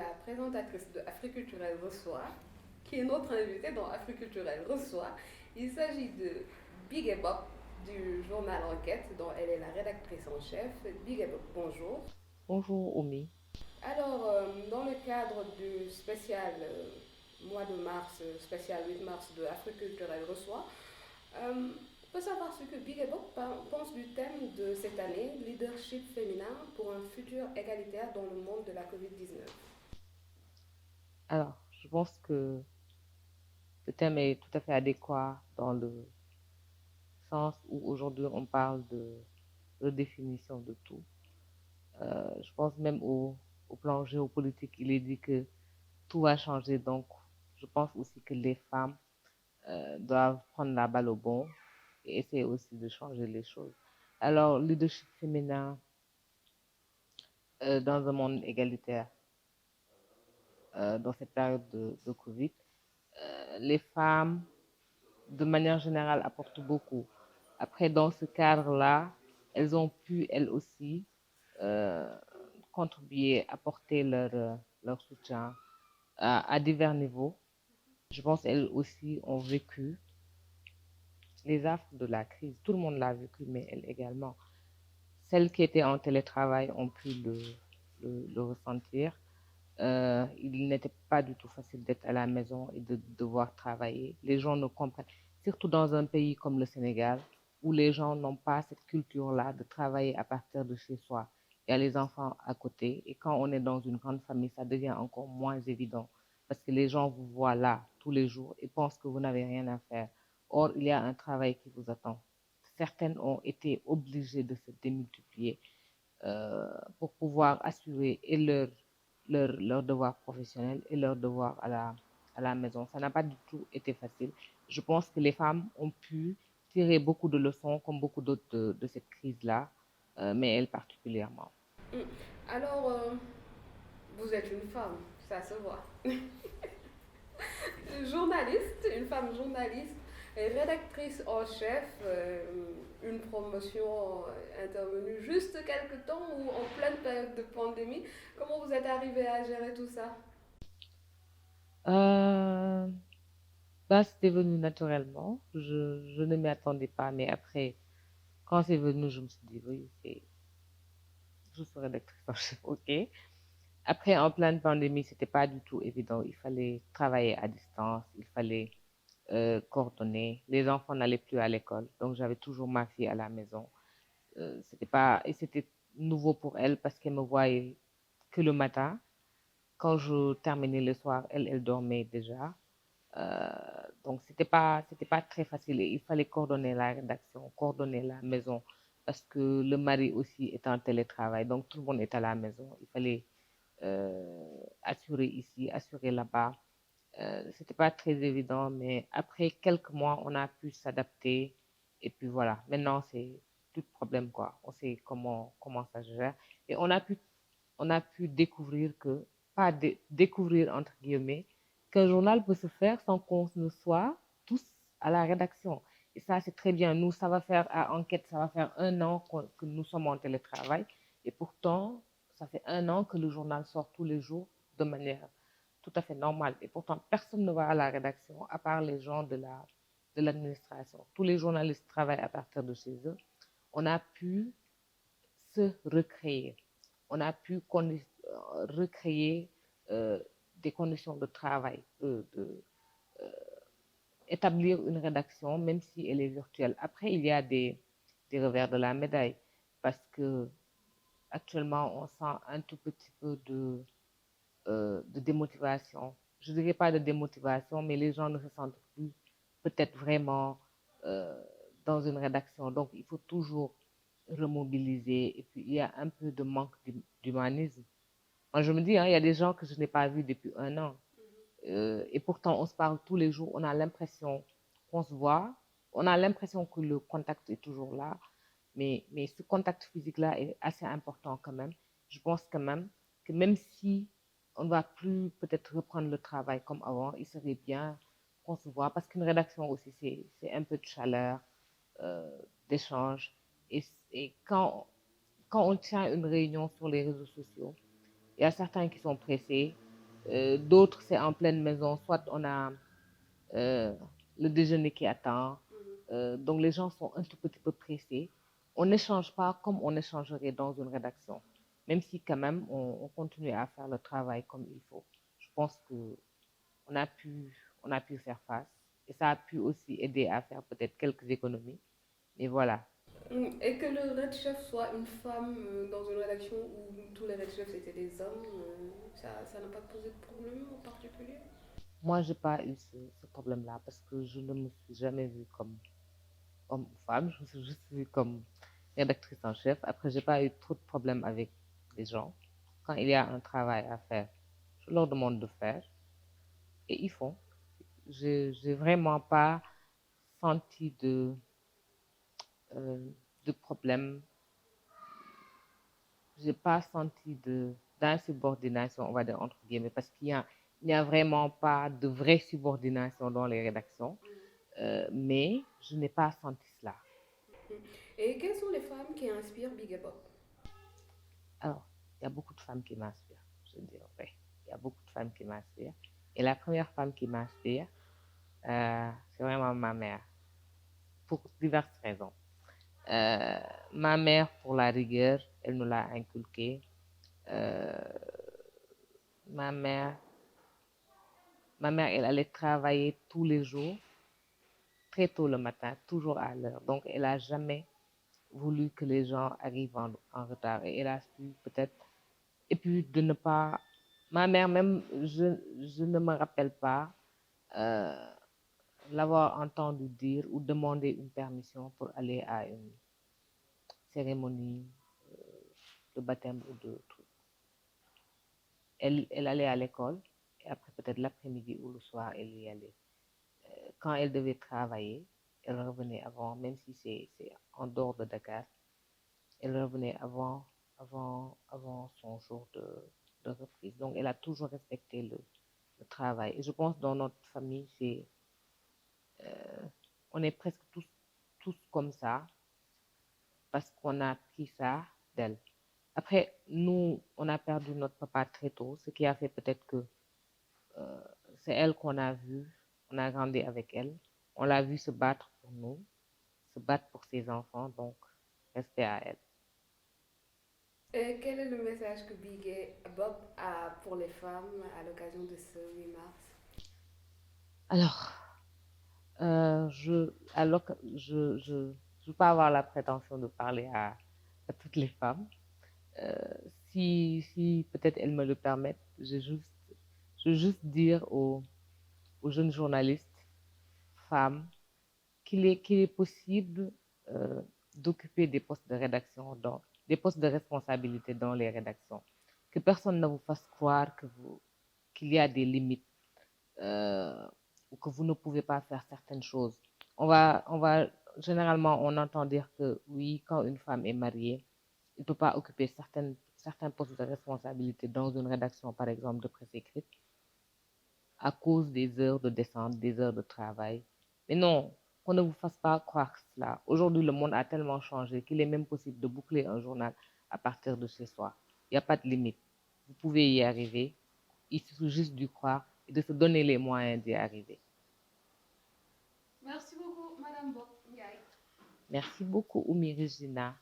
la présentatrice de Africulturelle Reçoit, qui est notre invitée dans Africulturelle Reçoit. Il s'agit de Big Ebop du journal Enquête, dont elle est la rédactrice en chef. Big Ebop, bonjour. Bonjour Omi. Alors, dans le cadre du spécial mois de mars, spécial 8 mars de Africulturelle Reçoit, on peut savoir ce que Big Ebop pense du thème de cette année, leadership féminin pour un futur égalitaire dans le monde de la Covid-19. Alors, je pense que le thème est tout à fait adéquat dans le sens où aujourd'hui on parle de redéfinition de tout. Je pense même au plan géopolitique, il est dit que tout va changer. Donc, je pense aussi que les femmes doivent prendre la balle au bon et essayer aussi de changer les choses. Alors, leadership féminin dans un monde égalitaire, dans cette période de Covid, les femmes de manière générale, apportent beaucoup. Après, dans ce cadre-là, elles ont pu, elles aussi, euh, contribuer, apporter leur soutien à divers niveaux. Je pense qu'elles aussi ont vécu les affres de la crise. Tout le monde l'a vécu, mais elles également. Celles qui étaient en télétravail ont pu le ressentir. Il n'était pas du tout facile d'être à la maison et de devoir travailler. Les gens ne comprennent, surtout dans un pays comme le Sénégal, où les gens n'ont pas cette culture-là de travailler à partir de chez soi. Il y a les enfants à côté, et quand on est dans une grande famille, ça devient encore moins évident, parce que les gens vous voient là tous les jours et pensent que vous n'avez rien à faire. Or, il y a un travail qui vous attend. Certaines ont été obligées de se démultiplier pour pouvoir assurer et leur devoir professionnel et leur devoir à la maison. Ça n'a pas du tout été facile. Je pense que les femmes ont pu tirer beaucoup de leçons, comme beaucoup d'autres de cette crise-là, mais elles particulièrement. Mm. Alors, vous êtes une femme, ça se voit. Journaliste, une femme journaliste, et rédactrice en chef, une promotion intervenue juste quelque temps ou en pleine période de pandémie. Comment vous êtes arrivée à gérer tout ça? Euh, Bah, c'était venu naturellement. Je ne m'y attendais pas, mais après, quand c'est venu, je me suis dit, oui, je serai rédactrice en chef, ok. Après, en pleine pandémie, c'était pas du tout évident. Il fallait travailler à distance, il fallait coordonner. Les enfants n'allaient plus à l'école, donc j'avais toujours ma fille à la maison. C'était pas, et c'était nouveau pour elle parce qu'elle me voyait que le matin. Quand je terminais le soir, elle dormait déjà. Euh, donc c'était pas très facile. Et il fallait coordonner la rédaction, coordonner la maison parce que le mari aussi est en télétravail, donc tout le monde est à la maison. Il fallait assurer ici, assurer là-bas. C'était pas très évident, mais après quelques mois, on a pu s'adapter. Et puis voilà, maintenant, c'est plus de problème, quoi. On sait comment ça se gère. Et on a pu découvrir que, pas découvrir entre guillemets, qu'un journal peut se faire sans qu'on ne soit tous à la rédaction. Et ça, c'est très bien. Nous, ça va faire à Enquête, ça va faire un an que nous sommes en télétravail. Et pourtant, ça fait un an que le journal sort tous les jours de manière tout à fait normale. Et pourtant, personne ne va à la rédaction, à part les gens de l'administration. Tous les journalistes travaillent à partir de chez eux. On a pu se recréer. On a pu recréer des conditions de travail, établir une rédaction, même si elle est virtuelle. Après, il y a des revers de la médaille, parce que actuellement, on sent un tout petit peu de démotivation. Je ne dirais pas de démotivation, mais les gens ne se sentent plus peut-être vraiment euh, dans une rédaction. Donc, il faut toujours remobiliser. Et puis, il y a un peu de manque d'humanisme. Moi, je me dis, hein, il y a des gens que je n'ai pas vus depuis un an. Et pourtant, on se parle tous les jours. On a l'impression qu'on se voit. On a l'impression que le contact est toujours là. Mais ce contact physique-là est assez important quand même. Je pense quand même que même si on ne va plus peut-être reprendre le travail comme avant, il serait bien qu'on se voit parce qu'une rédaction aussi, c'est un peu de chaleur, euh, d'échange. Et quand on tient une réunion sur les réseaux sociaux, il y a certains qui sont pressés. D'autres, c'est en pleine maison. Soit on a euh, le déjeuner qui attend. Donc les gens sont un tout petit peu pressés. On n'échange pas comme on échangerait dans une rédaction, même si quand même on continue à faire le travail comme il faut. Je pense que on a pu, on a pu faire face et ça a pu aussi aider à faire peut-être quelques économies. Mais voilà. Et que le red chef soit une femme dans une rédaction où tous les red chefs étaient des hommes, ça n'a pas posé de problème en particulier? Moi, j'ai pas eu ce problème-là parce que je ne me suis jamais vue comme homme ou femme. Je me suis juste vue comme rédactrice en chef. Après, j'ai pas eu trop de problèmes avec les gens. Quand il y a un travail à faire, je leur demande de faire et ils font. J'ai vraiment pas senti euh, de problème. J'ai pas senti d'insubordination, on va dire entre guillemets, parce il n'y a vraiment pas de vraie subordination dans les rédactions. Mais je n'ai pas senti cela. Et quelles sont les femmes qui inspirent Big Bob? Alors, il y a beaucoup de femmes qui m'inspirent, je dirais. Il y a beaucoup de femmes qui m'inspirent. Et la première femme qui m'inspire, c'est vraiment ma mère, pour diverses raisons. Euh, Ma mère, pour la rigueur, elle nous l'a inculqué. Euh, ma mère, ma mère, elle allait travailler tous les jours, très tôt le matin, toujours à l'heure. Donc, elle n'a jamais voulu que les gens arrivent en retard. Et elle a su peut-être. Et puis de ne pas. Ma mère, même, je ne me rappelle pas euh, l'avoir entendu dire ou demander une permission pour aller à une cérémonie de baptême ou de truc. Elle allait à l'école et après peut-être l'après-midi ou le soir, elle y allait. Quand elle devait travailler, elle revenait avant, même si c'est en dehors de Dakar, elle revenait avant son jour de reprise. Donc, elle a toujours respecté le travail. Et je pense dans notre famille, on est presque tous comme ça parce qu'on a pris ça d'elle. Après, nous, on a perdu notre papa très tôt, ce qui a fait peut-être que euh, c'est elle qu'on a vue, on a grandi avec elle, on l'a vue se battre pour nous, se battre pour ses enfants, donc respect à elle. Et quel est le message que Big Bob a pour les femmes à l'occasion de ce 8 mars? Alors, alors que je veux pas avoir la prétention de parler à toutes les femmes. Euh, si peut-être elles me le permettent, je veux juste dire aux jeunes journalistes, femmes, qu'il est possible d'occuper des postes de rédaction, des postes de responsabilité dans les rédactions. Que personne ne vous fasse croire qu'il y a des limites euh, ou que vous ne pouvez pas faire certaines choses. Généralement, on entend dire que oui, quand une femme est mariée, elle ne peut pas occuper certains postes de responsabilité dans une rédaction, par exemple, de presse écrite, à cause des heures de descente, des heures de travail. Mais non, qu'on ne vous fasse pas croire cela. Aujourd'hui, le monde a tellement changé qu'il est même possible de boucler un journal à partir de chez soi. Il n'y a pas de limite. Vous pouvez y arriver. Il suffit juste d'y croire et de se donner les moyens d'y arriver. Merci beaucoup, Madame Bob. Ndiaye. Merci beaucoup, Oumi Regina.